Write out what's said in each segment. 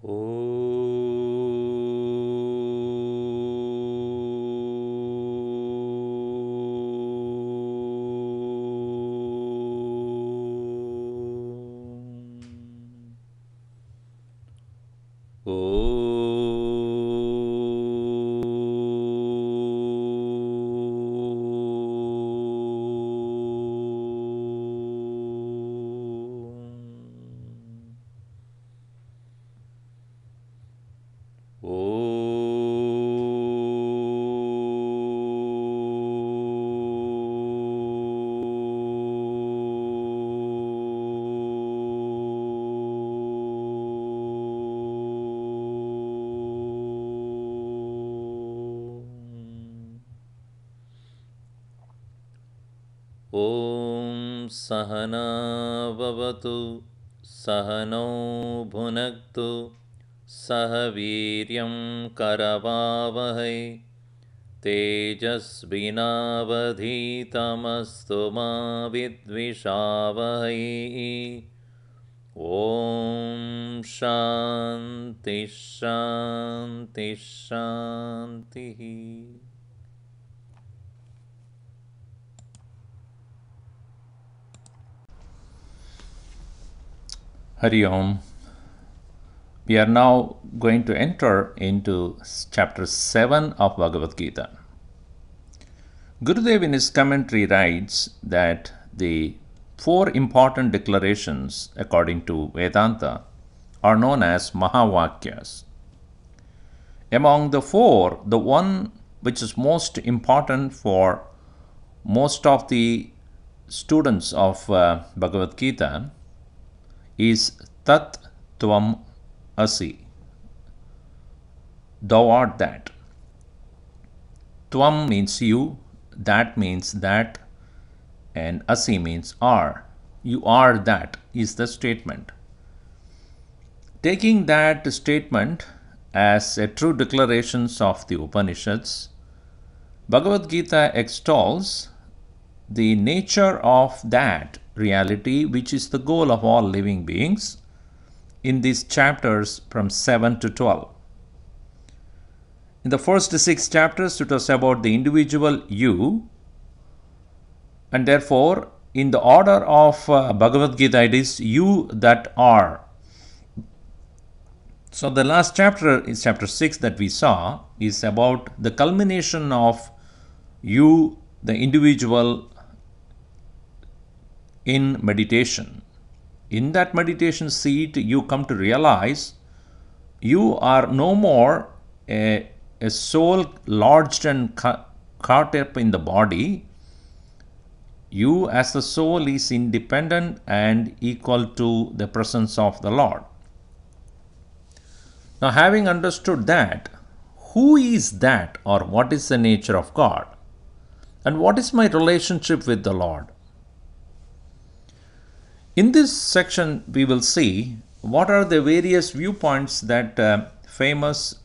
Oh. Om Sahana Vavatu Sahano Bhunaktu Sahaviryam Karavavahai Tejasvinavadhitamastu ma vidvishavahai. Om Shanti Shanti Shanti. Hari Om. We are now going to enter into chapter 7 of Bhagavad-Gita. Gurudev in his commentary writes that the 4 important declarations according to Vedanta are known as Mahavakyas. Among the 4, the one which is most important for most of the students of Bhagavad-Gita is Tat Tvam Asi. Thou art that. Tvam means you, that means that, and Asi means are. You are that is the statement. Taking that statement as a true declaration of the Upanishads, Bhagavad-Gita extols the nature of that reality which is the goal of all living beings in these chapters from 7 to 12. In the first 6 chapters, it was about the individual you, and therefore, in the order of Bhagavad-Gita, it is you that are. So, the last chapter is chapter 6 that we saw is about the culmination of you, the individual, in meditation. In that meditation seat, you come to realize you are no more a soul lodged and caught up in the body. You as the soul is independent and equal to the presence of the Lord. Now, having understood that, who is that, or what is the nature of God? And what is my relationship with the Lord? In this section, we will see what are the various viewpoints that famous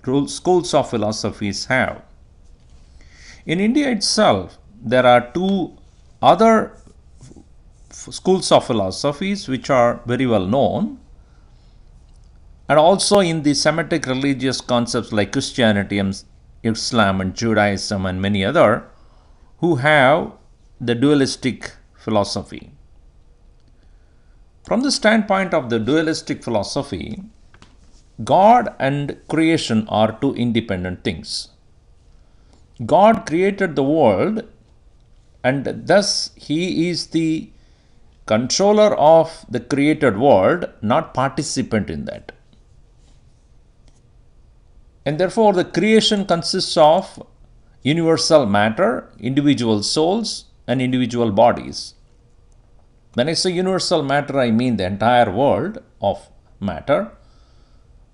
schools of philosophies have. In India itself, there are 2 other schools of philosophies which are very well known, and also in the Semitic religious concepts like Christianity, Islam and Judaism and many other who have the dualistic philosophy. From the standpoint of the dualistic philosophy, God and creation are 2 independent things. God created the world, and thus He is the controller of the created world, not participant in that. And therefore, the creation consists of universal matter, individual souls, and individual bodies. When I say universal matter, I mean the entire world of matter.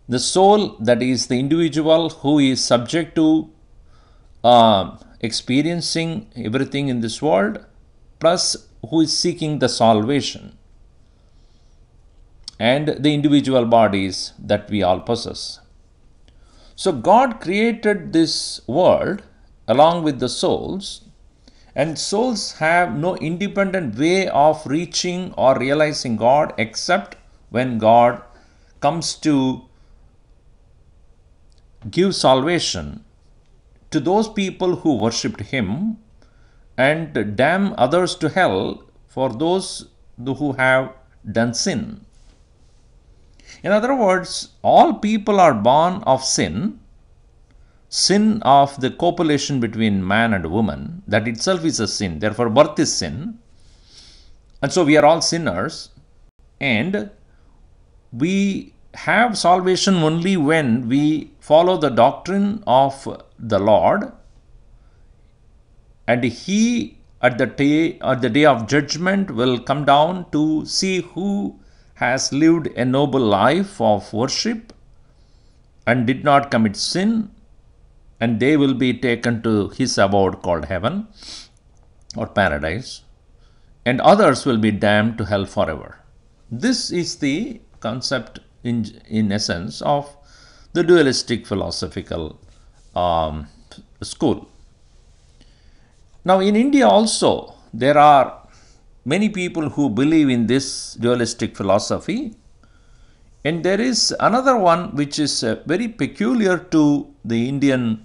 The soul, that is the individual who is subject to experiencing everything in this world, plus who is seeking the salvation, and the individual bodies that we all possess. So God created this world along with the souls, and souls have no independent way of reaching or realizing God except when God comes to give salvation to those people who worshipped him and damn others to hell for those who have done sin. In other words, all people are born of sin, sin of the copulation between man and woman. That itself is a sin. Therefore, birth is sin. And so we are all sinners. And we have salvation only when we follow the doctrine of the Lord. And he, at the day of judgment, will come down to see who has lived a noble life of worship and did not commit sin, and they will be taken to his abode called heaven or paradise, and others will be damned to hell forever. This is the concept in essence of the dualistic philosophical school. Now in India also there are many people who believe in this dualistic philosophy, and there is another one which is very peculiar to the Indian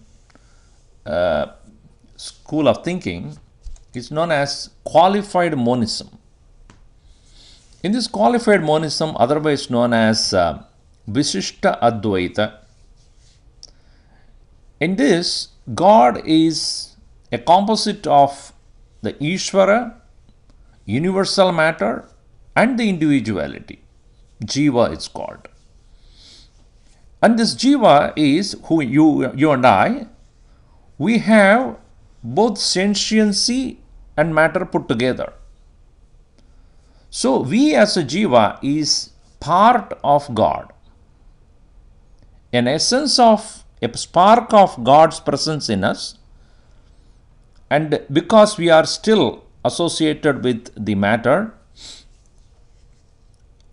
school of thinking. It's known as qualified monism. In this qualified monism, otherwise known as Visishta Advaita, in this, God is a composite of the Ishvara, universal matter, and the individuality. Jeeva is called. And this Jeeva is who you and I, we have both sentiency and matter put together. So we as a Jeeva is part of God. An essence of a spark of God's presence in us, and because we are still associated with the matter,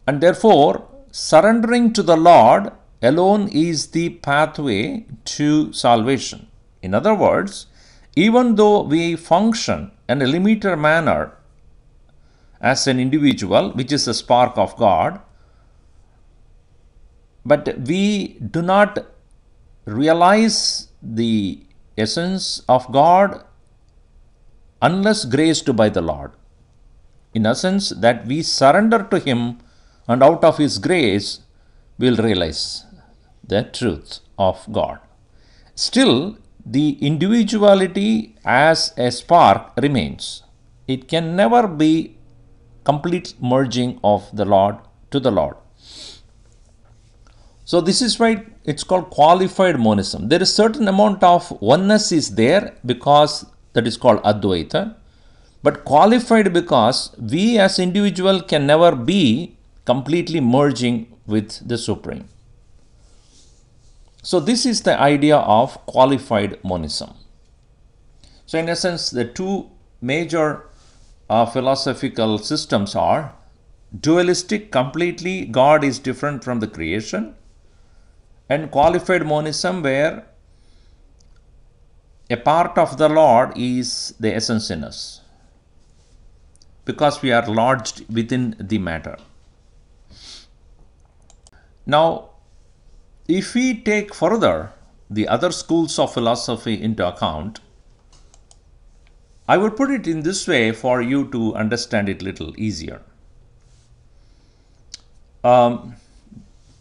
and therefore surrendering to the Lord alone is the pathway to salvation. In other words, even though we function in a limited manner as an individual, which is a spark of God, but we do not realize the essence of God unless graced by the Lord. In essence, that we surrender to him, and out of his grace we will realize the truth of God. Still, the individuality as a spark remains. It can never be complete merging of the Lord to the Lord. So this is why it's called qualified monism. There is certain amount of oneness is there because that is called Advaita, but qualified because we as individual can never be completely merging with the Supreme. So this is the idea of qualified monism. So in essence, the two major philosophical systems are dualistic, completely God is different from the creation, and qualified monism, where a part of the Lord is the essence in us, because we are lodged within the matter. Now, if we take further the other schools of philosophy into account, I would put it in this way for you to understand it a little easier.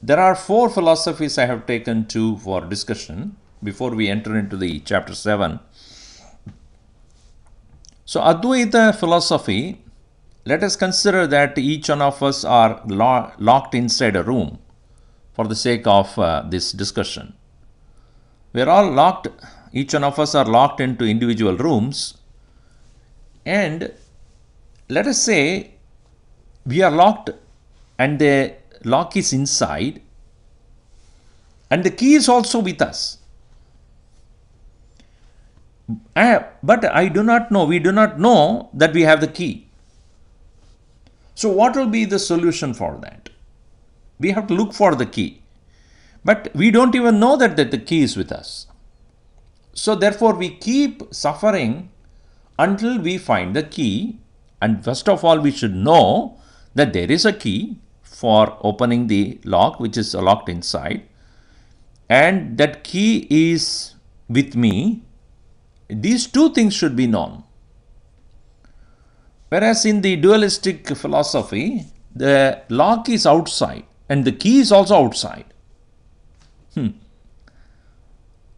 There are four philosophies I have taken for discussion before we enter into the chapter 7. So Advaita philosophy, let us consider that each one of us are locked inside a room for the sake of this discussion. We are all locked, each one of us are locked into individual rooms, and let us say we are locked and the lock is inside and the key is also with us. But we do not know that we have the key. So what will be the solution for that? We have to look for the key. But we don't even know that the key is with us. So therefore we keep suffering until we find the key. And first of all, we should know that there is a key for opening the lock, which is locked inside. and that key is with me, these two things should be known. Whereas in the dualistic philosophy, the lock is outside and the key is also outside.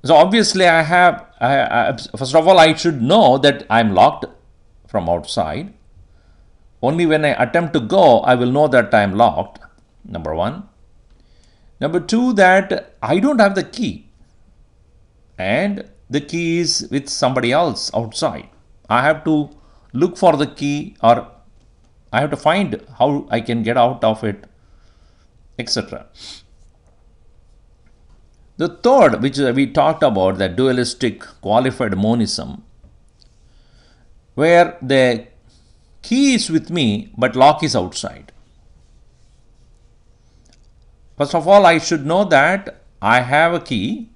So obviously first of all, I should know that I am locked from outside. Only when I attempt to go, I will know that I am locked, number one. Number two, that I don't have the key. And the key is with somebody else outside. I have to look for the key, or I have to find how I can get out of it, etc. The third, which we talked about, the dualistic qualified monism, where the key is with me but lock is outside. First of all, I should know that I have a key,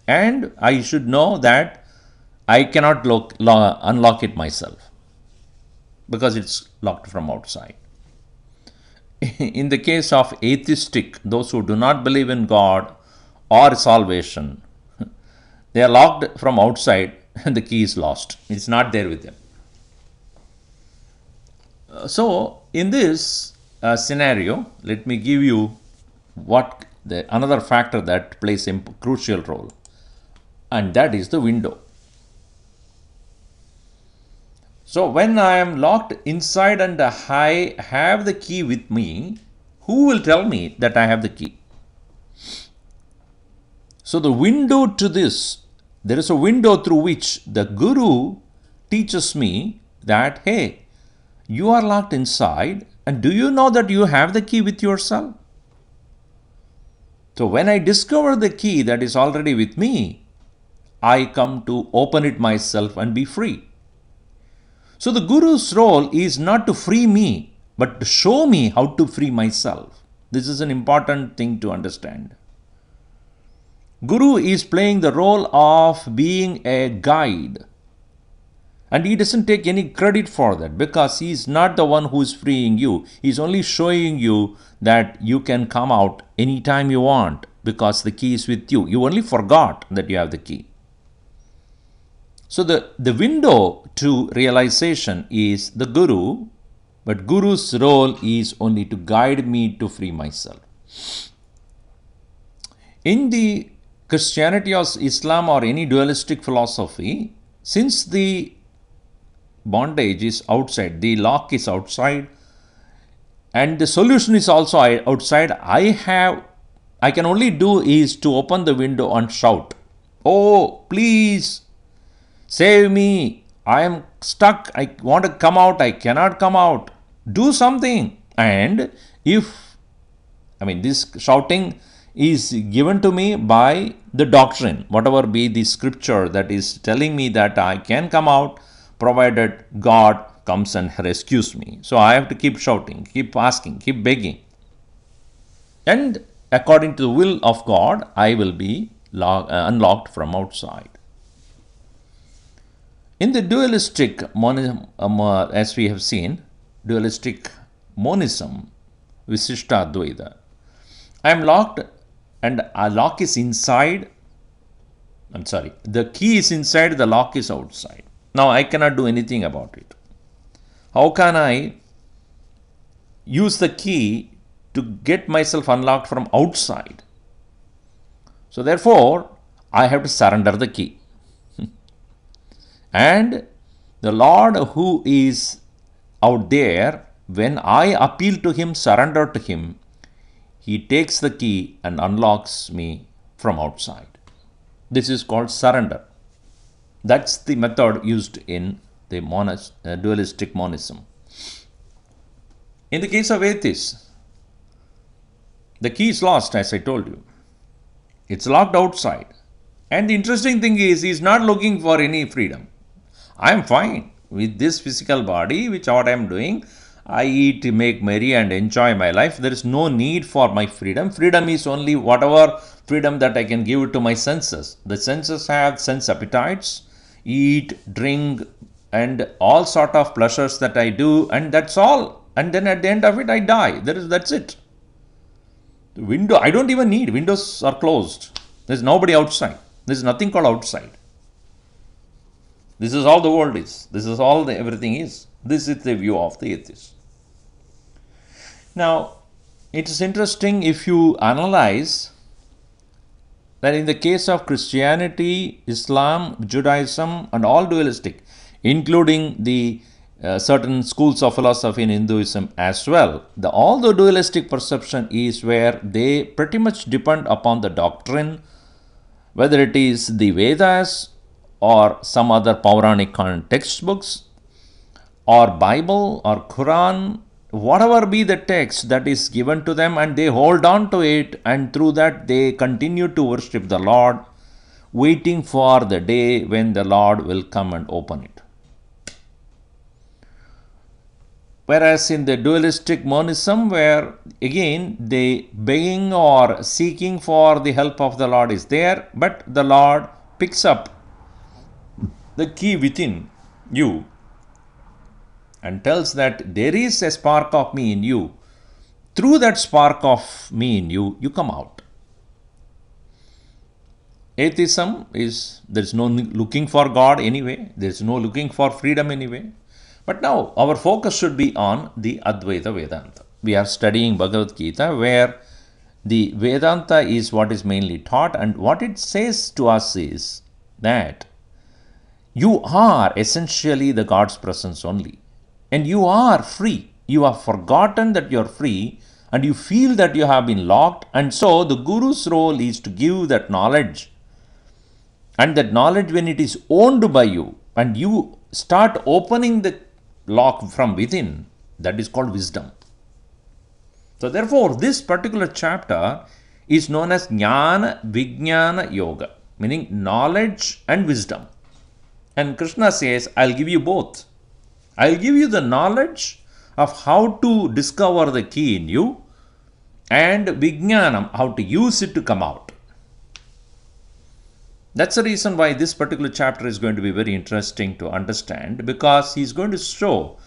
and I should know that I cannot unlock it myself because it's locked from outside. In the case of atheistic, those who do not believe in God or salvation, they are locked from outside and the key is lost. It's not there with them. So in this scenario, let me give you another factor that plays a crucial role, and that is the window. So when I am locked inside and I have the key with me, who will tell me that I have the key? So the window to this, there is a window through which the Guru teaches me that, hey, you are locked inside, and do you know that you have the key with yourself? So when I discover the key that is already with me, I come to open it myself and be free. So the Guru's role is not to free me, but to show me how to free myself. This is an important thing to understand. Guru is playing the role of being a guide. And he doesn't take any credit for that, because he is not the one who is freeing you. He is only showing you that you can come out anytime you want because the key is with you. You only forgot that you have the key. So the window to realization is the Guru, but Guru's role is only to guide me to free myself. In the Christianity or Islam or any dualistic philosophy, since the bondage is outside, the lock is outside, and the solution is also outside, I can only do is to open the window and shout, "Oh, please save me, I am stuck, I want to come out, I cannot come out, do something." And this shouting is given to me by the doctrine, whatever be the scripture that is telling me that I can come out, provided God comes and rescues me. So I have to keep shouting, keep asking, keep begging. And according to the will of God, I will be unlocked from outside. In the dualistic monism, as we have seen, dualistic monism, Visishta Advaita, I am locked and a lock is inside. The key is inside, the lock is outside. Now I cannot do anything about it. How can I use the key to get myself unlocked from outside? So therefore, I have to surrender the key. And the Lord who is out there, when I appeal to Him, surrender to Him, He takes the key and unlocks me from outside. This is called surrender. That's the method used in the dualistic monism. In the case of atheists, the key is lost, as I told you. It's locked outside. And the interesting thing is, he's not looking for any freedom. I am fine with this physical body, which what I am doing. I eat, make merry and enjoy my life. There is no need for my freedom. Freedom is only whatever freedom that I can give it to my senses. The senses have sense appetites, eat, drink, and all sort of pleasures that I do, and that's all. And then at the end of it, I die. That's it. The window, I don't even need. Windows are closed. There's nobody outside. There's nothing called outside. This is all the world is. This is all everything is. This is the view of the atheist. Now, it is interesting if you analyze that in the case of Christianity, Islam, Judaism, and all dualistic, including the certain schools of philosophy in Hinduism as well, all the dualistic perception is where they pretty much depend upon the doctrine, whether it is the Vedas or some other Puranic textbooks, or Bible or Quran, whatever be the text that is given to them, and they hold on to it, and through that they continue to worship the Lord, waiting for the day when the Lord will come and open it. Whereas in the dualistic monism, where again the begging or seeking for the help of the Lord is there, but the Lord picks up the key within you and tells that there is a spark of me in you. Through that spark of me in you, you come out. Atheism is, there is no looking for God anyway, there is no looking for freedom anyway. But now our focus should be on the Advaita Vedanta. We are studying Bhagavad-Gita, where the Vedanta is what is mainly taught, and what it says to us is that you are essentially the God's presence only. And you are free. You have forgotten that you are free, and you feel that you have been locked. And so the Guru's role is to give that knowledge. And that knowledge, when it is owned by you, and you start opening the lock from within, that is called wisdom. So therefore, this particular chapter is known as Jnana Vijnana Yoga, meaning knowledge and wisdom. And Krishna says, I'll give you both. I'll give you the knowledge of how to discover the key in you, and Vijnanam, how to use it to come out. That's the reason why this particular chapter is going to be very interesting to understand, because he's going to show,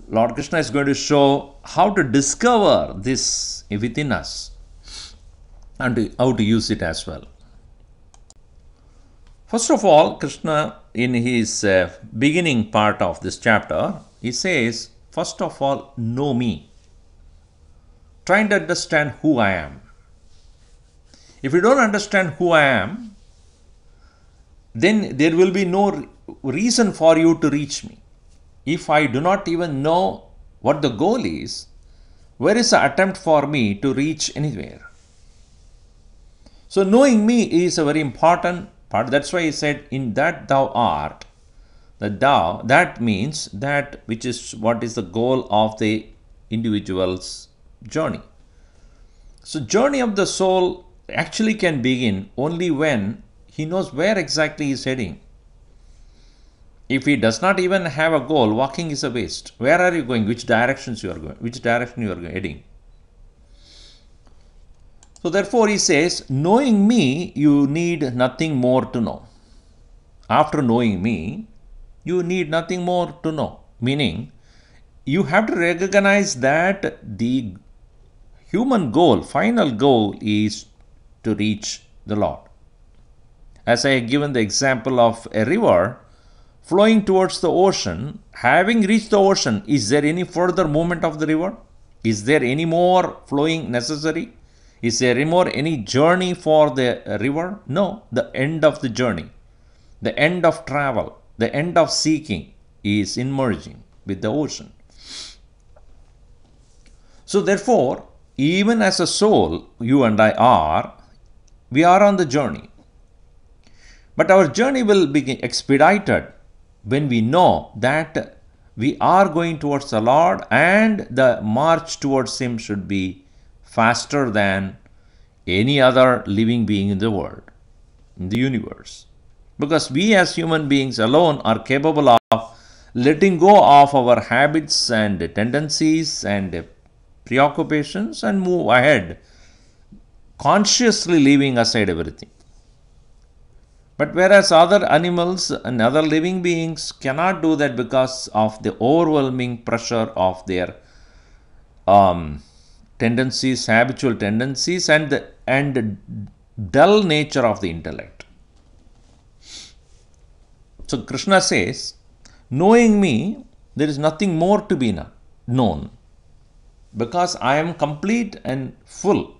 Lord Krishna is going to show how to discover this within us and how to use it as well. First of all, Krishna, in his beginning part of this chapter, he says, first of all, know me. Trying to understand who I am. If you don't understand who I am, then there will be no reason for you to reach me. If I do not even know what the goal is, where is the attempt for me to reach anywhere? So knowing me is a very important part. That's why he said, in that thou art. The thou, that means that which is what is the goal of the individual's journey. So journey of the soul actually can begin only when he knows where exactly he is heading. If he does not even have a goal, walking is a waste. Where are you going? Which directions you are going? Which direction you are heading? So therefore he says, knowing me, you need nothing more to know. After knowing me, you need nothing more to know. Meaning, you have to recognize that the human goal, final goal, is to reach the Lord. As I have given the example of a river flowing towards the ocean, having reached the ocean, is there any further movement of the river? Is there any more flowing necessary? Is there any journey for the river? No, the end of the journey, the end of travel, the end of seeking is in merging with the ocean. So therefore, even as a soul, you and I are, we are on the journey. But our journey will be expedited when we know that we are going towards the Lord, and the march towards Him should be faster than any other living being in the world, in the universe. Because we as human beings alone are capable of letting go of our habits and tendencies and preoccupations and move ahead, consciously leaving aside everything. But whereas other animals and other living beings cannot do that because of the overwhelming pressure of their tendencies, habitual tendencies, and dull nature of the intellect. So Krishna says, knowing me, there is nothing more to be known, because I am complete and full.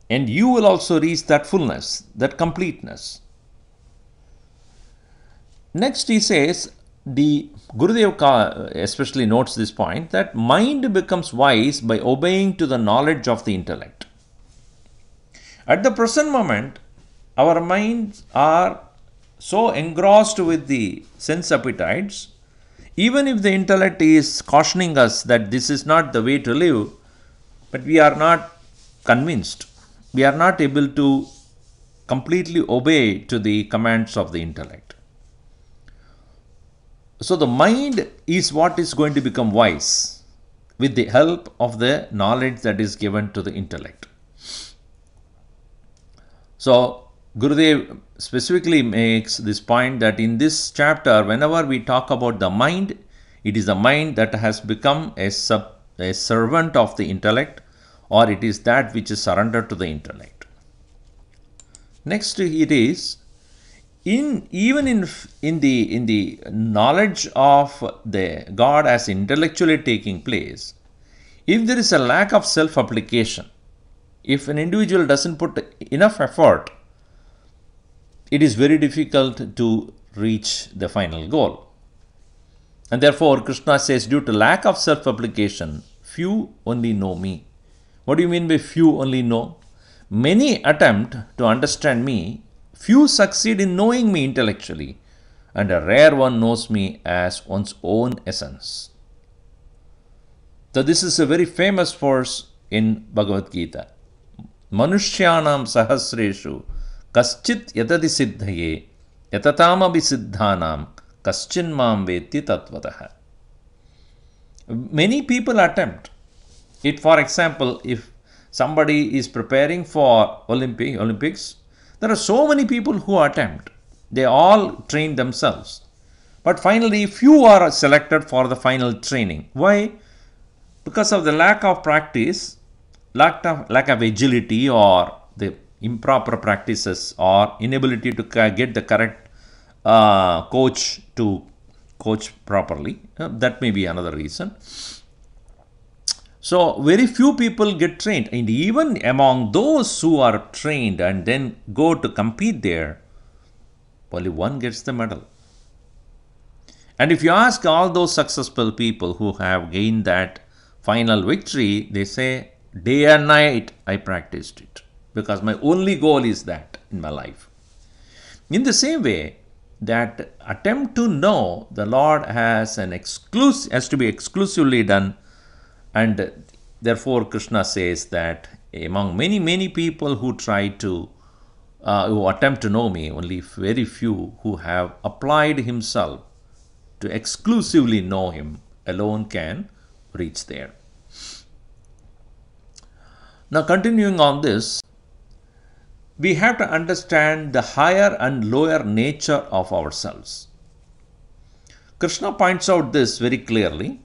And you will also reach that fullness, that completeness. Next he says, the Gurudev especially notes this point, that mind becomes wise by obeying to the knowledge of the intellect. At the present moment, our minds are so engrossed with the sense appetites, even if the intellect is cautioning us that this is not the way to live, but we are not convinced. We are not able to completely obey to the commands of the intellect. So the mind is what is going to become wise with the help of the knowledge that is given to the intellect. So Gurudev specifically makes this point that in this chapter, whenever we talk about the mind, it is the mind that has become a servant of the intellect, or it is that which is surrendered to the intellect. Next it is, even in the knowledge of the God as intellectually taking place, if there is a lack of self-application, if an individual doesn't put enough effort, it is very difficult to reach the final goal. And therefore, Krishna says, due to lack of self-application, few only know me. What do you mean by few only know? Many attempt to understand me, few succeed in knowing me intellectually, and a rare one knows me as one's own essence. So this is a very famous verse in Bhagavad-Gita. Manushyanam sahasreshu kaschit yatadi siddhaye yatatamabi siddhanam kaschin mam veti tatvataha. Many people attempt it. For example, if somebody is preparing for Olympics, there are so many people who attempt. They all train themselves. But finally, few are selected for the final training. Why? Because of the lack of practice, lack of agility, or the improper practices, or inability to get the correct coach to coach properly. That may be another reason. So very few people get trained, and even among those who are trained and then go to compete there, only one gets the medal. And if you ask all those successful people who have gained that final victory, they say, day and night I practiced it, because my only goal is that in my life. In the same way, that attempt to know the Lord has to be exclusively done. And therefore, Krishna says that among many people who try to, who attempt to know me, only very few who have applied himself to exclusively know him alone can reach there. Now, continuing on this, we have to understand the higher and lower nature of ourselves. Krishna points out this very clearly,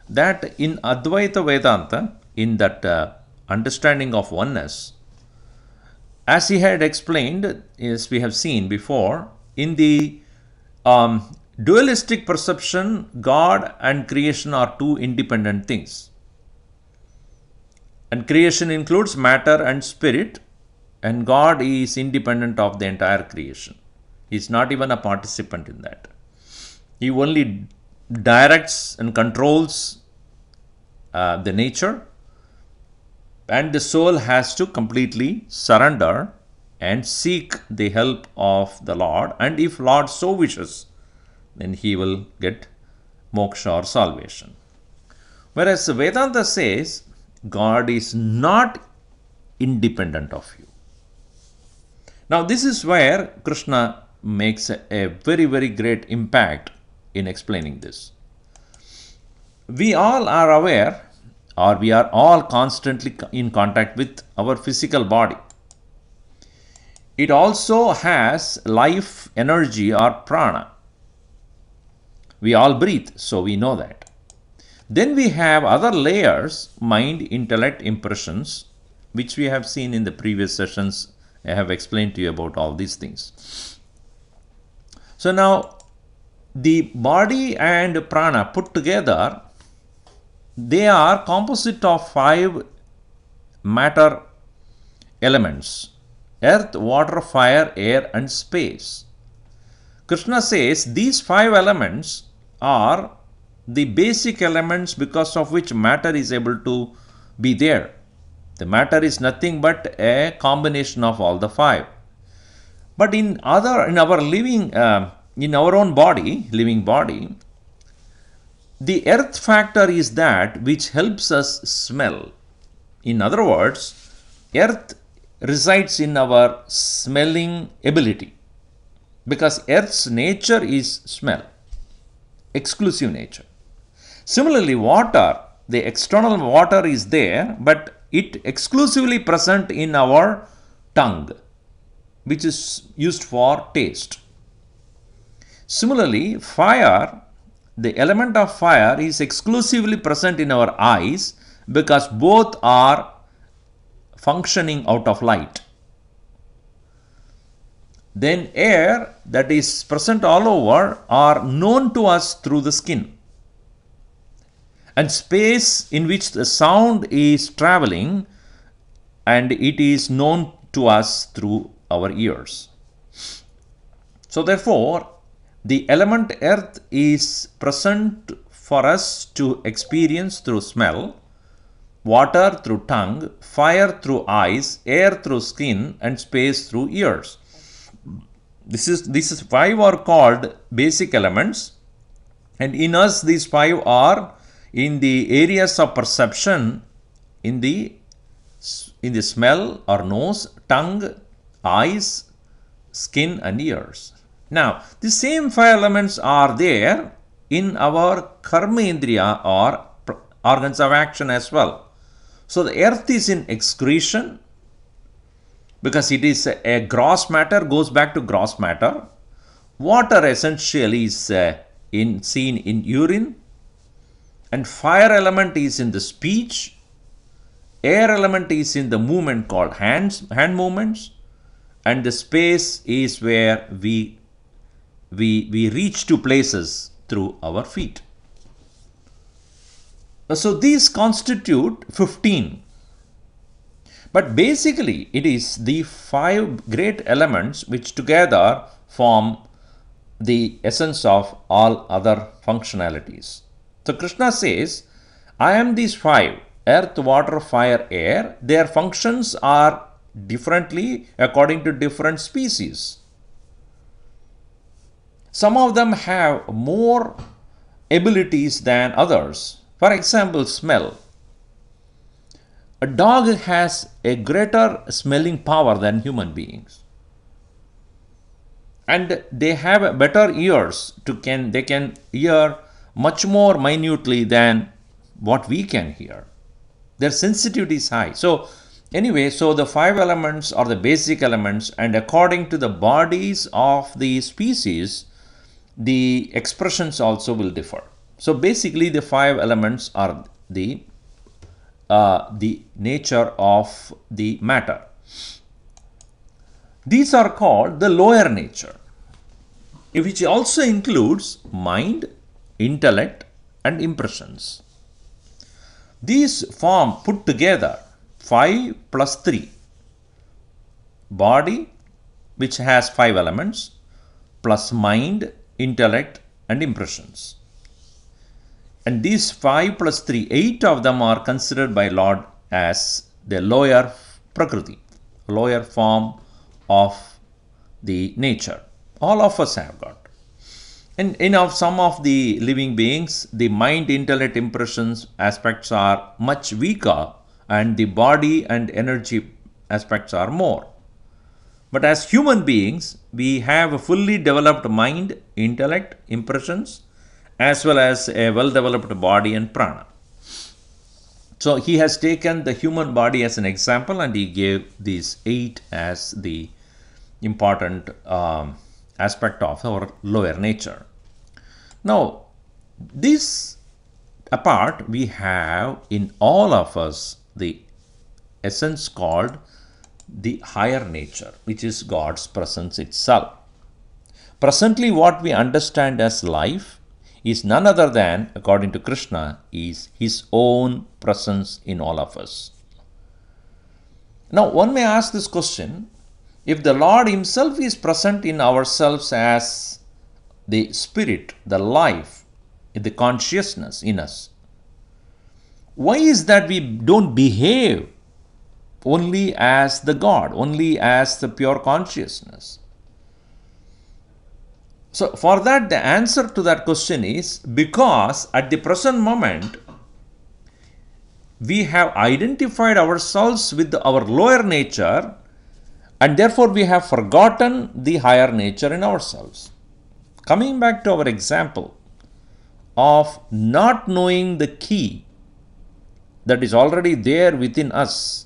that in Advaita Vedanta, in that understanding of oneness, as he had explained, as we have seen before, in the dualistic perception, God and creation are two independent things. And creation includes matter and spirit, and God is independent of the entire creation. He is not even a participant in that. He only directs and controls the nature, and the soul has to completely surrender and seek the help of the Lord, and if Lord so wishes, then he will get moksha or salvation. Whereas Vedanta says God is not independent of you. Now this is where Krishna makes a very great impact in explaining this. We all are aware, or we are all constantly in contact with our physical body. It also has life, energy, or prana. We all breathe, so we know that. Then we have other layers, mind, intellect, impressions, which we have seen in the previous sessions I have explained to you about all these things. So now the body and prana put together, they are composite of 5 matter elements: earth, water, fire, air and space. Krishna says these 5 elements are the basic elements because of which matter is able to be there. The matter is nothing but a combination of all the 5. But in our living, in our own body, living body, the earth factor is that which helps us smell. In other words, earth resides in our smelling ability, because earth's nature is smell, exclusive nature. Similarly, water, the external water is there, but it exclusively present in our tongue, which is used for taste. Similarly, fire, the element of fire is exclusively present in our eyes, because both are functioning out of light. Then air, that is present all over, are known to us through the skin. And space, in which the sound is traveling, and it is known to us through our ears. So therefore, the element earth is present for us to experience through smell, water through tongue, fire through eyes, air through skin, and space through ears. These 5 are called basic elements, and in us these 5 are in the areas of perception, in the smell or nose, tongue, eyes, skin and ears. Now, the same 5 elements are there in our karma indriya or organs of action as well. So the earth is in excretion, because it is a gross matter, goes back to gross matter. Water essentially is seen in urine, and fire element is in the speech. Air element is in the movement called hand movements, and the space is where we reach to places through our feet. So these constitute 15. But basically, it is the 5 great elements which together form the essence of all other functionalities. So Krishna says, I am these 5, earth, water, fire, air. Their functions are differently according to different species. Some of them have more abilities than others. For example, smell. A dog has a greater smelling power than human beings, and they have better ears they can hear much more minutely than what we can hear. Their sensitivity is high. So anyway, so the 5 elements are the basic elements, and according to the bodies of the species, the expressions also will differ. So basically, the 5 elements are the nature of the matter. These are called the lower nature, which also includes mind, intellect and impressions. These form put together 5 plus 3. Body, which has 5 elements, plus mind, intellect and impressions. And these 5 plus 3, 8 of them are considered by Lord as the lower prakriti, lower form of the nature. All of us have got. And of some of the living beings, the mind, intellect, impressions aspects are much weaker, and the body and energy aspects are more. But as human beings, we have a fully developed mind, intellect, impressions, as well as a well-developed body and prana. So he has taken the human body as an example, and he gave these 8 as the important aspect of our lower nature. Now, this apart, we have in all of us the essence called the higher nature, which is God's presence itself. Presently, what we understand as life is none other than, according to Krishna, is His own presence in all of us. Now, one may ask this question, if the Lord Himself is present in ourselves as the spirit, the life, the consciousness in us, why is that we don't behave only as the God, only as the pure consciousness? So, for that, the answer to that question is because at the present moment, we have identified ourselves with our lower nature, and therefore we have forgotten the higher nature in ourselves. Coming back to our example of not knowing the key that is already there within us,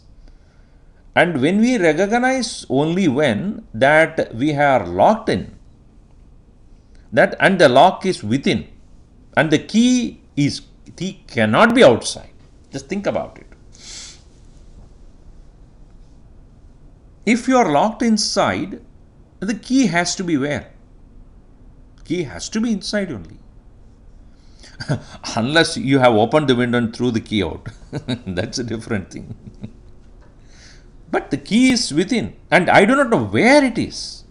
and when we recognize only when that we are locked in, that and the lock is within, and the key cannot be outside. Just think about it. If you are locked inside, the key has to be where? Key has to be inside only. Unless you have opened the window and threw the key out. That's a different thing. But the key is within, and I do not know where it is.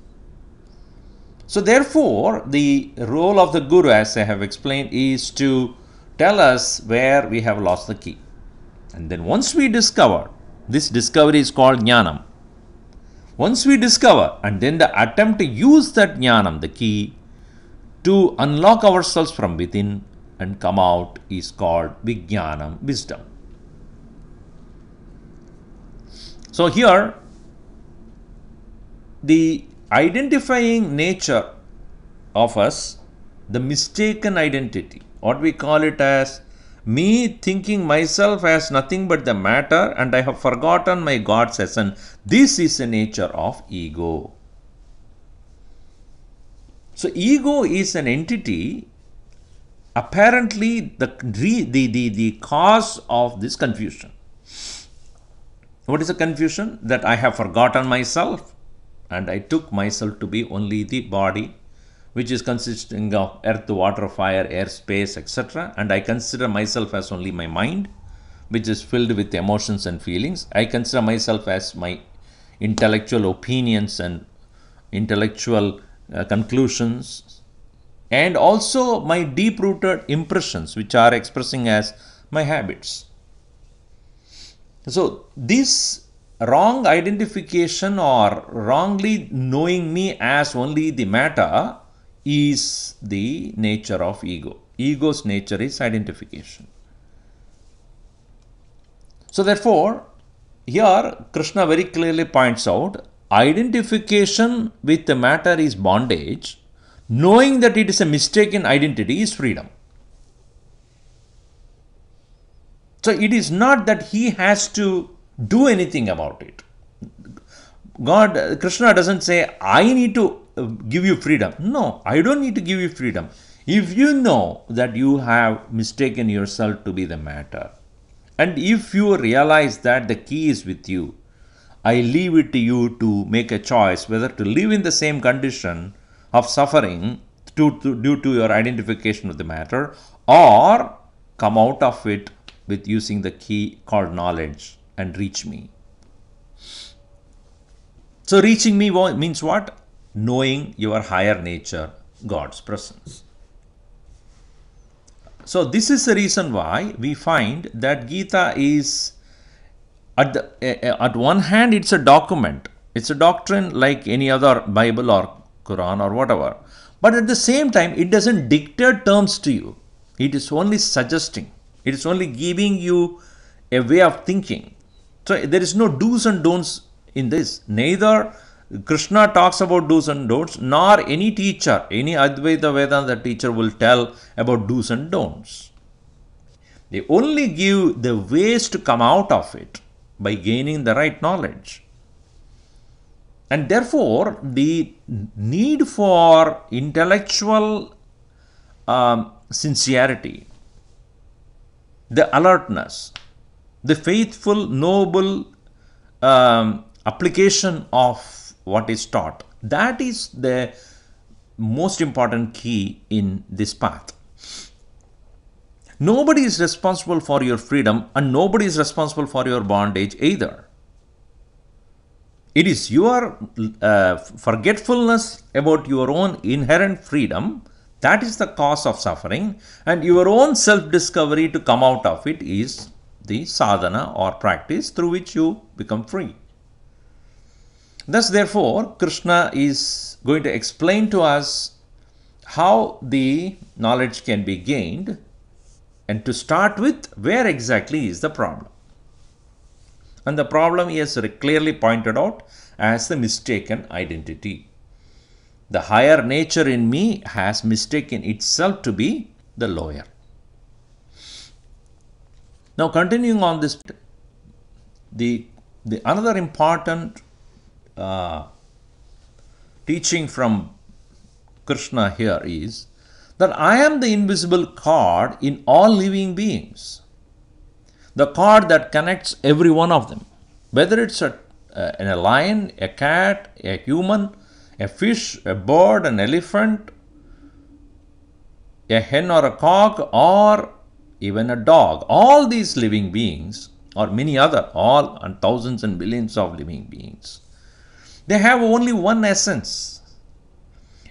So therefore, the role of the Guru, as I have explained, is to tell us where we have lost the key. And then once we discover, this discovery is called Jnanam. Once we discover, and then the attempt to use that Jnanam, the key, to unlock ourselves from within and come out is called Vijnanam, wisdom. So here, the identifying nature of us, the mistaken identity, what we call it as me thinking myself as nothing but the matter and I have forgotten my God's essence. This is the nature of ego. So ego is an entity, apparently the cause of this confusion. What is the confusion? That I have forgotten myself and I took myself to be only the body, which is consisting of earth, water, fire, air, space, etc. And I consider myself as only my mind, which is filled with emotions and feelings. I consider myself as my intellectual opinions and intellectual conclusions, and also my deep-rooted impressions, which are expressing as my habits. So this wrong identification or wrongly knowing me as only the matter is the nature of ego. Ego's nature is identification. So therefore, here Krishna very clearly points out, identification with the matter is bondage, knowing that it is a mistaken identity is freedom. So it is not that he has to do anything about it. Krishna doesn't say, I need to give you freedom. No, I don't need to give you freedom. If you know that you have mistaken yourself to be the matter, and if you realize that the key is with you, I leave it to you to make a choice whether to live in the same condition of suffering due to your identification with the matter, or come out of it with using the key called knowledge and reach me. So reaching me means what? Knowing your higher nature, God's presence. So this is the reason why we find that Gita is, at one hand, it's a document. It's a doctrine like any other Bible or Quran or whatever. But at the same time, it doesn't dictate terms to you. It is only suggesting. It is only giving you a way of thinking. So there is no do's and don'ts in this. Neither Krishna talks about do's and don'ts, nor any teacher, any Advaita Vedanta teacher will tell about do's and don'ts. They only give the ways to come out of it by gaining the right knowledge. And therefore, the need for intellectual sincerity, the alertness, the faithful, noble application of what is taught. That is the most important key in this path. Nobody is responsible for your freedom, and nobody is responsible for your bondage either. It is your forgetfulness about your own inherent freedom that is the cause of suffering, and your own self-discovery to come out of it is the sadhana or practice through which you become free. Thus, therefore, Krishna is going to explain to us how the knowledge can be gained, and to start with, where exactly is the problem. And the problem is clearly pointed out as the mistaken identity. The higher nature in me has mistaken itself to be the lower. Now, continuing on this, the another important teaching from Krishna here is that I am the invisible cord in all living beings. The cord that connects every one of them, whether it's a lion, a cat, a human, a fish, a bird, an elephant, a hen or a cock, or even a dog. All these living beings, or many other, all and thousands and billions of living beings, they have only one essence.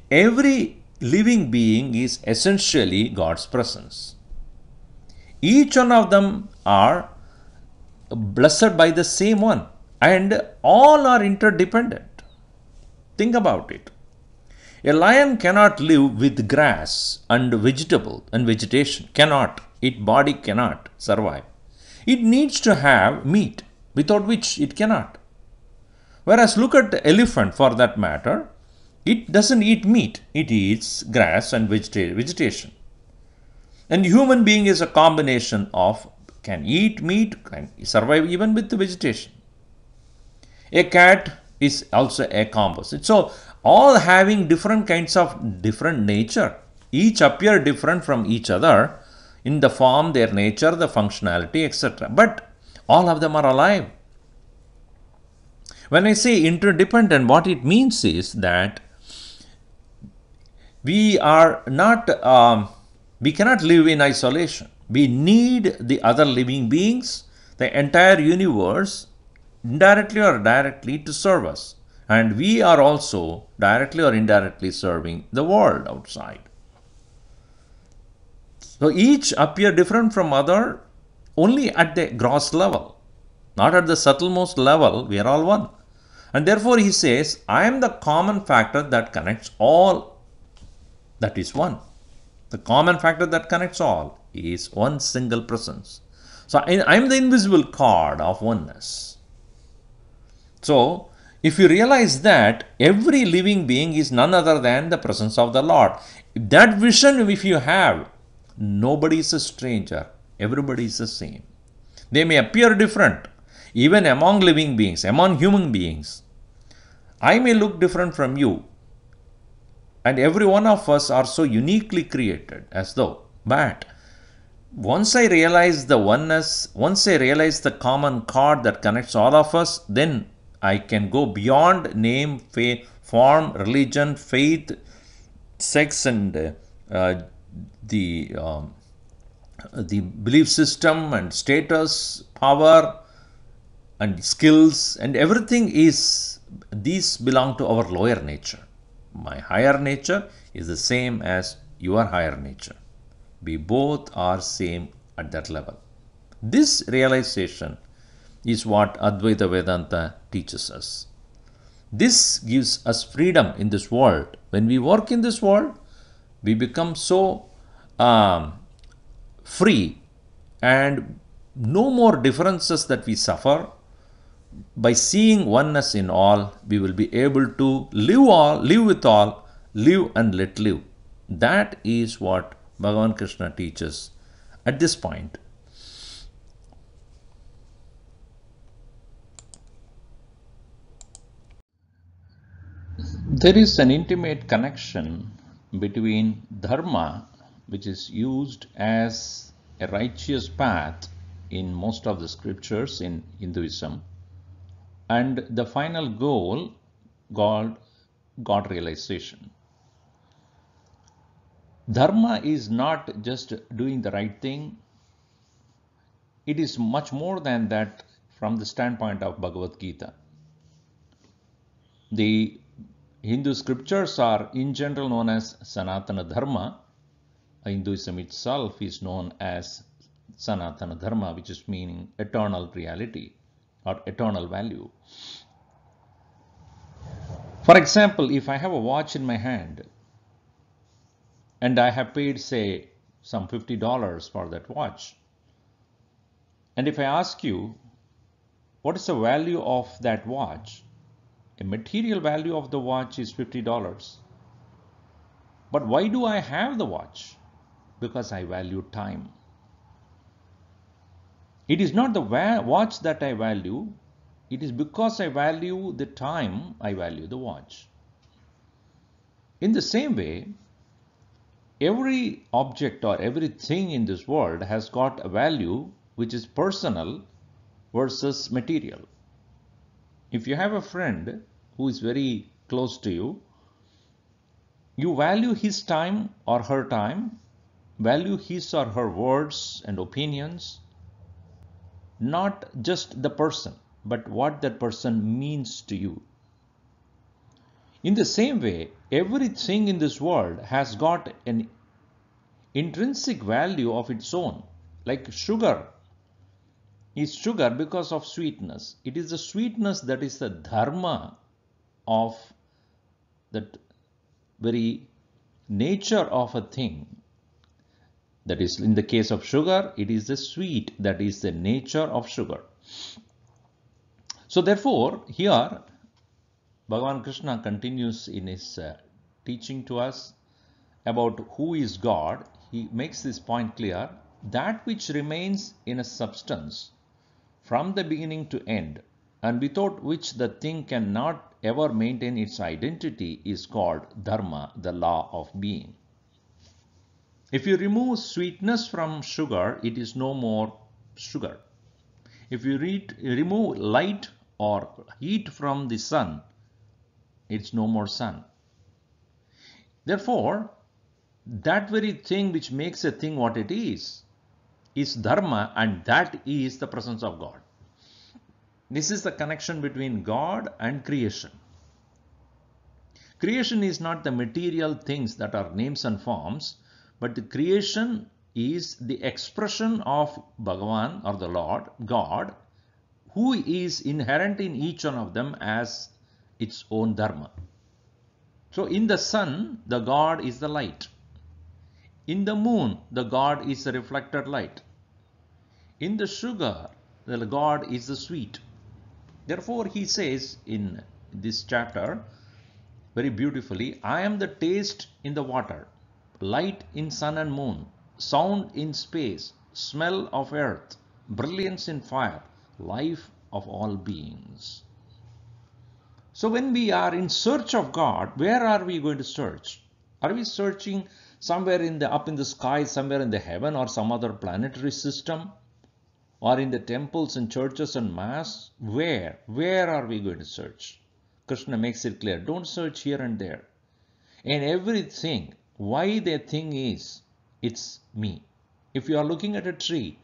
Every living being is essentially God's presence. Each one of them are blessed by the same one, and all are interdependent. Think about it. A lion cannot live with grass and vegetation. Cannot. Its body cannot survive. It needs to have meat, without which it cannot. Whereas look at the elephant for that matter. It doesn't eat meat. It eats grass and vegetation. And human being is a combination of can eat meat, can survive even with the vegetation. A cat is also a composite. So all having different kinds of different nature, each appear different from each other in the form, their nature, the functionality, etc. But all of them are alive. When I say interdependent, what it means is that we are not, we cannot live in isolation. We need the other living beings, the entire universe, indirectly or directly to serve us. And we are also directly or indirectly serving the world outside. So each appear different from other only at the gross level, not at the subtlemost level. We are all one. And therefore he says, I am the common factor that connects all. That is one. The common factor that connects all is one single presence. So I am the invisible cord of oneness. So if you realize that every living being is none other than the presence of the Lord, that vision if you have, nobody is a stranger. Everybody is the same. They may appear different, even among living beings, among human beings. I may look different from you. And every one of us are so uniquely created as though. But once I realize the oneness, once I realize the common cord that connects all of us, then I can go beyond name, form, religion, faith, sex, and the belief system and status, power and skills, and everything is, these belong to our lower nature. My higher nature is the same as your higher nature. We both are same at that level. This realization is what Advaita Vedanta teaches us. This gives us freedom in this world. When we work in this world, we become so free, and no more differences that we suffer. By seeing oneness in all, we will be able to live with all, live and let live. That is what Bhagavan Krishna teaches at this point. There is an intimate connection between Dharma, which is used as a righteous path in most of the scriptures in Hinduism, and the final goal called GotRealization. Dharma is not just doing the right thing. It is much more than that from the standpoint of Bhagavad-Gita. The Hindu scriptures are in general known as Sanatana Dharma. Hinduism itself is known as Sanatana Dharma, which is meaning eternal reality or eternal value. For example, if I have a watch in my hand and I have paid, say, some $50 for that watch, and if I ask you, what is the value of that watch? A material value of the watch is $50. But why do I have the watch? Because I value time. It is not the watch that I value. It is because I value the time, I value the watch. In the same way, every object or everything in this world has got a value which is personal versus material. If you have a friend who is very close to you, you value his time or her time, value his or her words and opinions, not just the person, but what that person means to you. In the same way, everything in this world has got an intrinsic value of its own. Like sugar is sugar because of sweetness. It is the sweetness that is the dharma of that very nature of a thing. That is, in the case of sugar, it is the sweet that is the nature of sugar. So therefore, here Bhagavan Krishna continues in his teaching to us about who is God. He makes this point clear: that which remains in a substance from the beginning to end, and without which the thing cannot ever maintain its identity, is called Dharma, the law of being. If you remove sweetness from sugar, it is no more sugar. If you remove light or heat from the sun, it's no more sun. Therefore, that very thing which makes a thing what it is Dharma, and that is the presence of God. This is the connection between God and creation. Creation is not the material things that are names and forms, but the creation is the expression of Bhagavan or the Lord, God, who is inherent in each one of them as its own Dharma. So in the sun, the God is the light. In the moon, the God is the reflected light. In the sugar, the God is the sweet. Therefore, he says in this chapter very beautifully, I am the taste in the water, light in sun and moon, sound in space, smell of earth, brilliance in fire, life of all beings. So when we are in search of God, where are we going to search? Are we searching somewhere up in the sky, somewhere in the heaven or some other planetary system? Or in the temples and churches and mass? Where are we going to search? Krishna makes it clear, don't search here and there. And everything, why the thing is, it's me. If you are looking at a tree,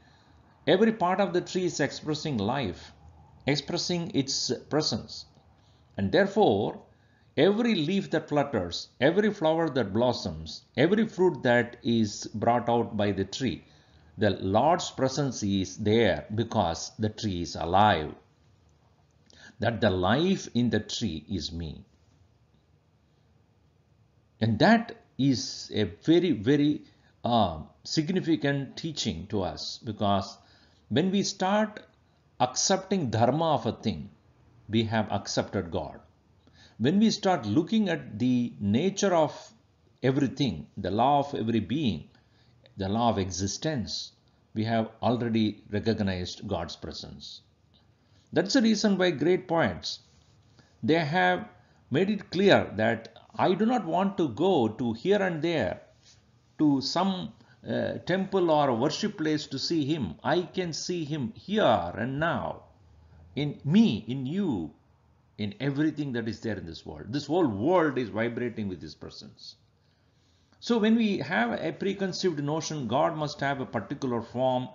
every part of the tree is expressing life, expressing its presence. And therefore, every leaf that flutters, every flower that blossoms, every fruit that is brought out by the tree, the Lord's presence is there because the tree is alive. That the life in the tree is me. And that is a very, very significant teaching to us, because when we start accepting dharma of a thing, we have accepted God. When we start looking at the nature of everything, the law of every being, the law of existence, we have already recognized God's presence. That's the reason why great poets, they have made it clear that I do not want to go to here and there, to some temple or a worship place to see Him. I can see Him here and now, in me, in you, in everything that is there in this world. This whole world is vibrating with His presence. So when we have a preconceived notion, God must have a particular form,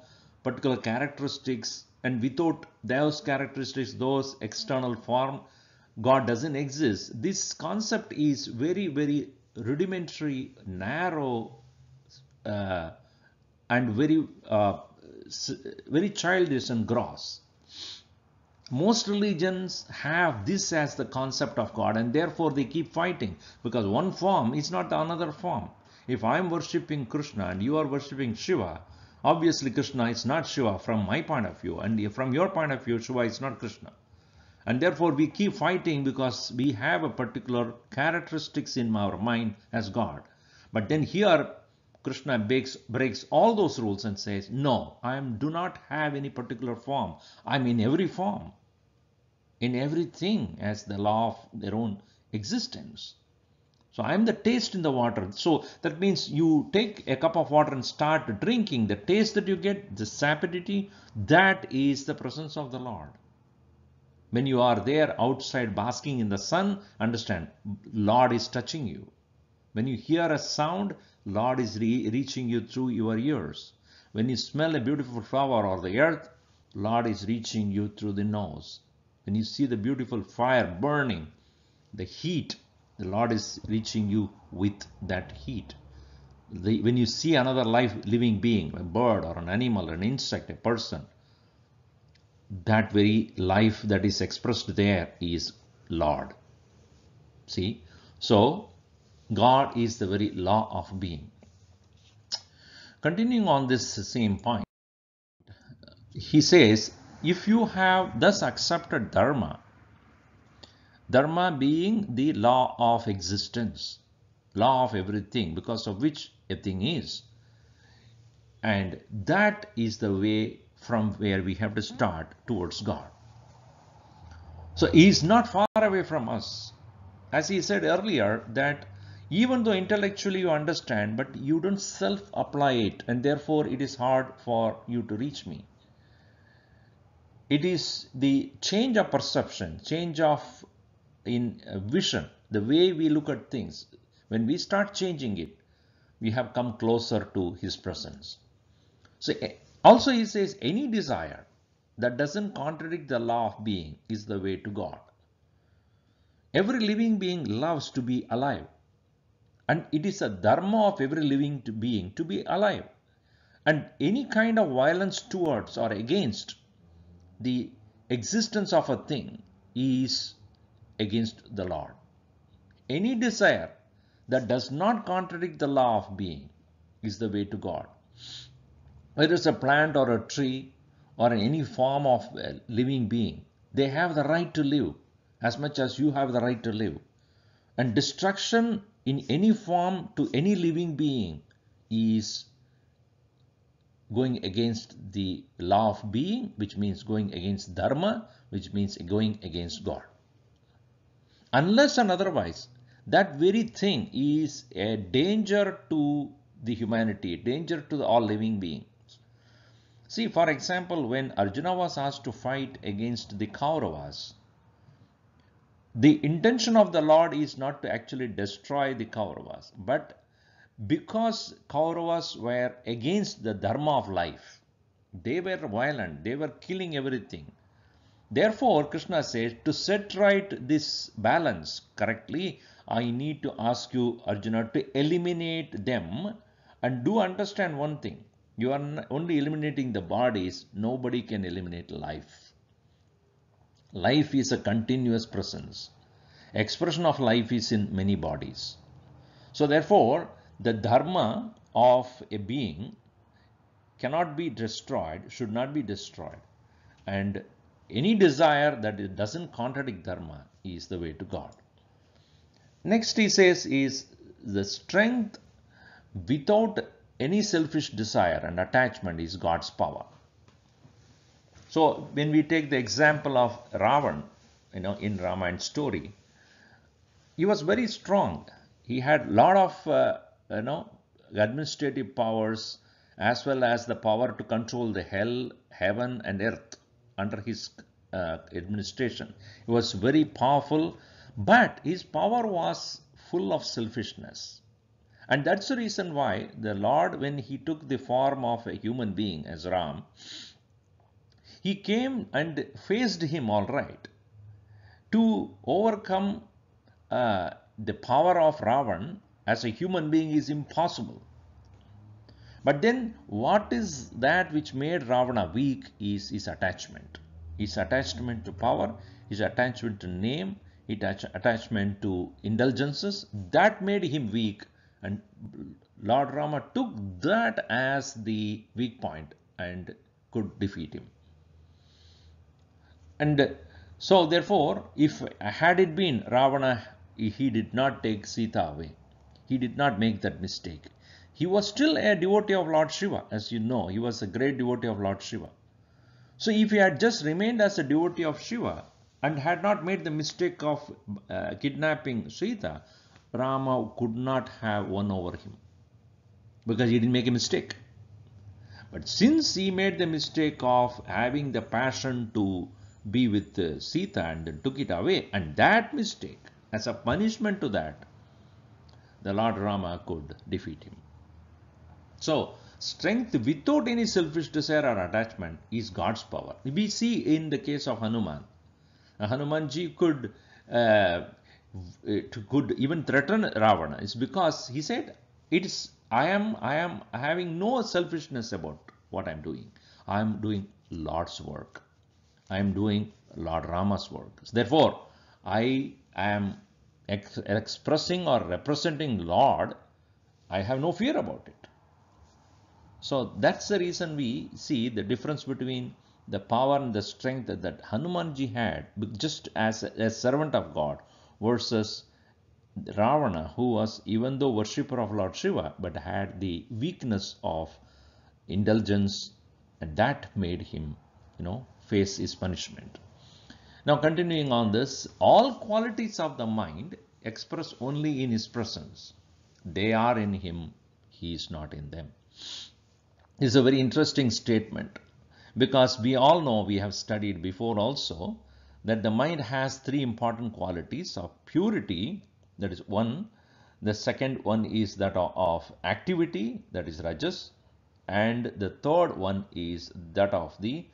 particular characteristics, and without those characteristics, those external form, God doesn't exist. This concept is very, very rudimentary, narrow, and very childish and gross. Most religions have this as the concept of God, and therefore they keep fighting, because one form is not another form. If I am worshipping Krishna and you are worshipping Shiva, obviously Krishna is not Shiva from my point of view, and from your point of view, Shiva is not Krishna. And therefore we keep fighting because we have a particular characteristics in our mind as God. But then here Krishna breaks all those rules and says, no, I do not have any particular form. I'm in every form, in everything, as the law of their own existence. So I am the taste in the water. So that means you take a cup of water and start drinking. The taste that you get, the sapidity, that is the presence of the Lord. When you are there outside basking in the sun, understand, Lord is touching you. When you hear a sound, Lord is reaching you through your ears. When you smell a beautiful flower or the earth, Lord is reaching you through the nose. When you see the beautiful fire burning, the heat, the Lord is reaching you with that heat. When you see another living being, a bird or an animal, an insect, a person, that very life that is expressed there is Lord. See? So, God is the very law of being. Continuing on this same point, he says, if you have thus accepted Dharma, Dharma being the law of existence, law of everything, because of which a thing is, and that is the way from where we have to start towards God. So He is not far away from us. As he said earlier, that even though intellectually you understand, but you don't self-apply it, and therefore it is hard for you to reach me. It is the change of perception, change of in vision, the way we look at things. When we start changing it, we have come closer to His presence. So also he says, any desire that doesn't contradict the law of being is the way to God. Every living being loves to be alive. And it is a dharma of every living being to be alive. And any kind of violence towards or against the existence of a thing is against the Lord. Any desire that does not contradict the law of being is the way to God. Whether it's a plant or a tree or any form of living being, they have the right to live as much as you have the right to live. And destruction in any form to any living being is going against the law of being, which means going against Dharma, which means going against God. Unless and otherwise, that very thing is a danger to the humanity, a danger to all living beings. See, for example, when Arjuna was asked to fight against the Kauravas, the intention of the Lord is not to actually destroy the Kauravas, but because Kauravas were against the Dharma of life, they were violent, they were killing everything. Therefore, Krishna says, to set right this balance correctly, I need to ask you, Arjuna, to eliminate them. And do understand one thing, you are only eliminating the bodies, nobody can eliminate life. Life is a continuous presence. Expression of life is in many bodies. So therefore, the dharma of a being cannot be destroyed, should not be destroyed. And any desire that it doesn't contradict dharma is the way to God. Next he says is the strength without any selfish desire and attachment is God's power. So when we take the example of Ravan, in Ramayana story, he was very strong. He had a lot of, administrative powers as well as the power to control the hell, heaven and earth under his administration. He was very powerful, but his power was full of selfishness. And that's the reason why the Lord, when he took the form of a human being as Ram, he came and faced him all right. To overcome the power of Ravan as a human being is impossible. But then what is that which made Ravana weak is his attachment. His attachment to power, his attachment to name, his attachment to indulgences, that made him weak. And Lord Rama took that as the weak point and could defeat him. And so therefore, if had it been Ravana, he did not take Sita away. He did not make that mistake. He was still a devotee of Lord Shiva. As you know, he was a great devotee of Lord Shiva. So if he had just remained as a devotee of Shiva and had not made the mistake of kidnapping Sita, Rama could not have won over him because he didn't make a mistake. But since he made the mistake of having the passion to be with Sita and took it away, and that mistake, as a punishment to that, the Lord Rama could defeat him. So, strength without any selfish desire or attachment is God's power. We see in the case of Hanuman. Hanumanji could even threaten Ravana. It's because he said, I am having no selfishness about what I'm doing. I am doing Lord's work. I am doing Lord Rama's work. Therefore, I am expressing or representing Lord. I have no fear about it. So that's the reason we see the difference between the power and the strength that Hanumanji had just as a servant of God versus Ravana, who was even though worshipper of Lord Shiva but had the weakness of indulgence, and that made him, face his punishment. Now continuing on this, all qualities of the mind express only in his presence. They are in him, he is not in them. This is a very interesting statement because we all know, we have studied before also, that the mind has three important qualities of purity, that is one. The second one is that of activity, that is rajas, and the third one is that of the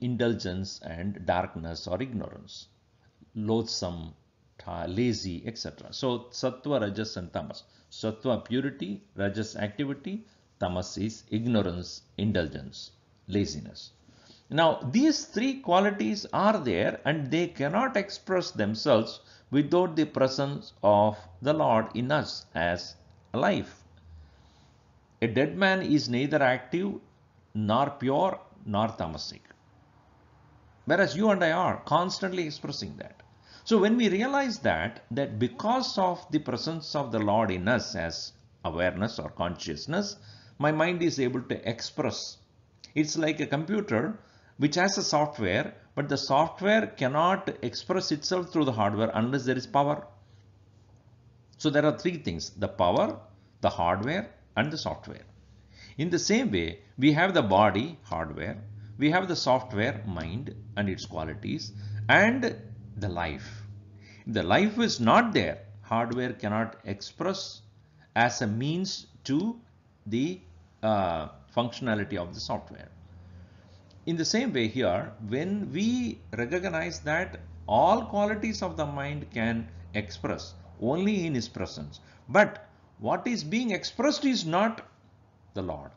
indulgence and darkness or ignorance, loathsome, lazy, etc. So sattva, rajas and tamas. Sattva purity, rajas activity, tamas is ignorance, indulgence, laziness. Now these three qualities are there and they cannot express themselves without the presence of the Lord in us as alive. A dead man is neither active nor pure nor tamasic. Whereas you and I are constantly expressing that. So when we realize that because of the presence of the Lord in us as awareness or consciousness, my mind is able to express. It's like a computer which has a software, but the software cannot express itself through the hardware unless there is power. So there are three things: the power, the hardware, and the software. In the same way, we have the body, hardware, we have the software, mind and its qualities, and the life. If the life is not there, hardware cannot express as a means to the functionality of the software. In the same way here, when we recognize that all qualities of the mind can express only in his presence, but what is being expressed is not the Lord.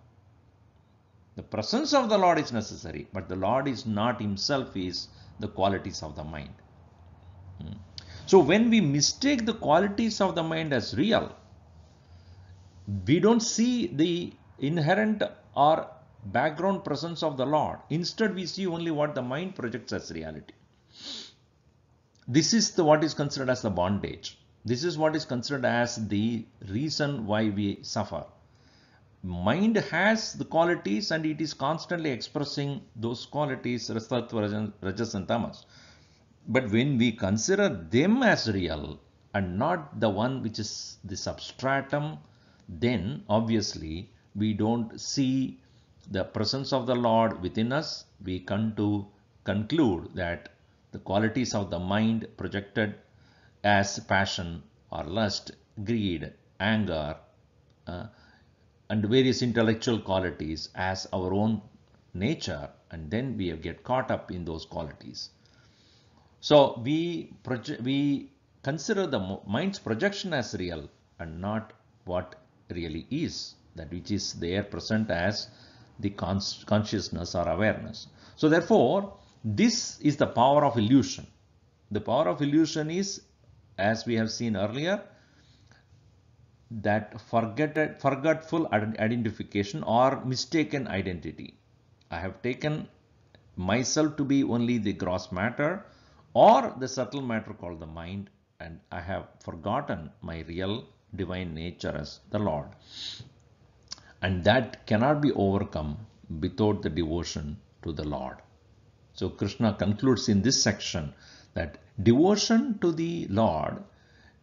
The presence of the Lord is necessary, but the Lord is not himself is the qualities of the mind. So when we mistake the qualities of the mind as real, we don't see the inherent or background presence of the Lord. Instead, we see only what the mind projects as reality. This is what is considered as the bondage. This is what is considered as the reason why we suffer. Mind has the qualities and it is constantly expressing those qualities, sattva, rajas and tamas. But when we consider them as real and not the one which is the substratum, then obviously we don't see the presence of the Lord within us. We come to conclude that the qualities of the mind projected as passion or lust, greed, anger, and various intellectual qualities as our own nature, and then we get caught up in those qualities. So we consider the mind's projection as real and not what really is, that which is there present as the consciousness or awareness. So therefore, this is the power of illusion. The power of illusion is, as we have seen earlier, that forgetful identification or mistaken identity. I have taken myself to be only the gross matter or the subtle matter called the mind, and I have forgotten my real divine nature as the Lord. And that cannot be overcome without the devotion to the Lord. So Krishna concludes in this section that devotion to the Lord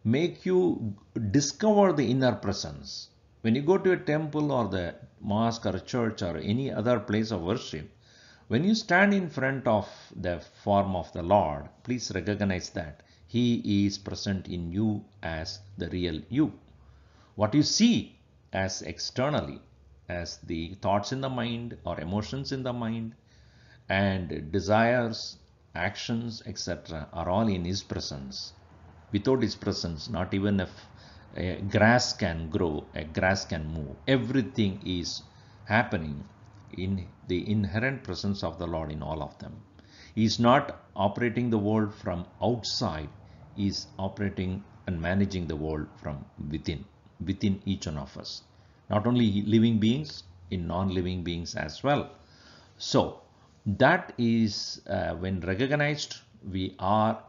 make you discover the inner presence. When you go to a temple or the mosque or a church or any other place of worship, when you stand in front of the form of the Lord, please recognize that He is present in you as the real you. What you see as externally, as the thoughts in the mind or emotions in the mind and desires, actions, etc., are all in His presence. Without His presence, not even if a grass can grow, a grass can move. Everything is happening in the inherent presence of the Lord in all of them. He is not operating the world from outside. He is operating and managing the world from within each one of us. Not only living beings, in non-living beings as well. So that is when recognized, we are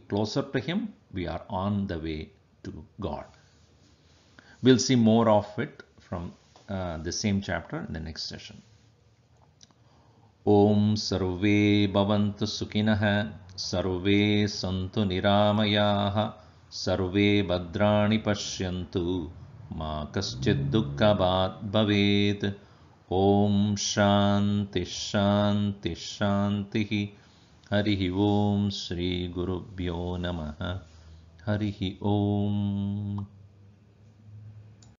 closer to Him, we are on the way to God. We'll see more of it from the same chapter in the next session. Om Sarve Bhavantu Sukhinah, Sarve Santu Niramayaha, Sarve Bhadrani Pashyantu, Ma Kaschid Dukkhabhat Bhaved. Om Shanti Shanti Shanti. Harihi Om Shri Gurubhyo Namaha. Harihi Om.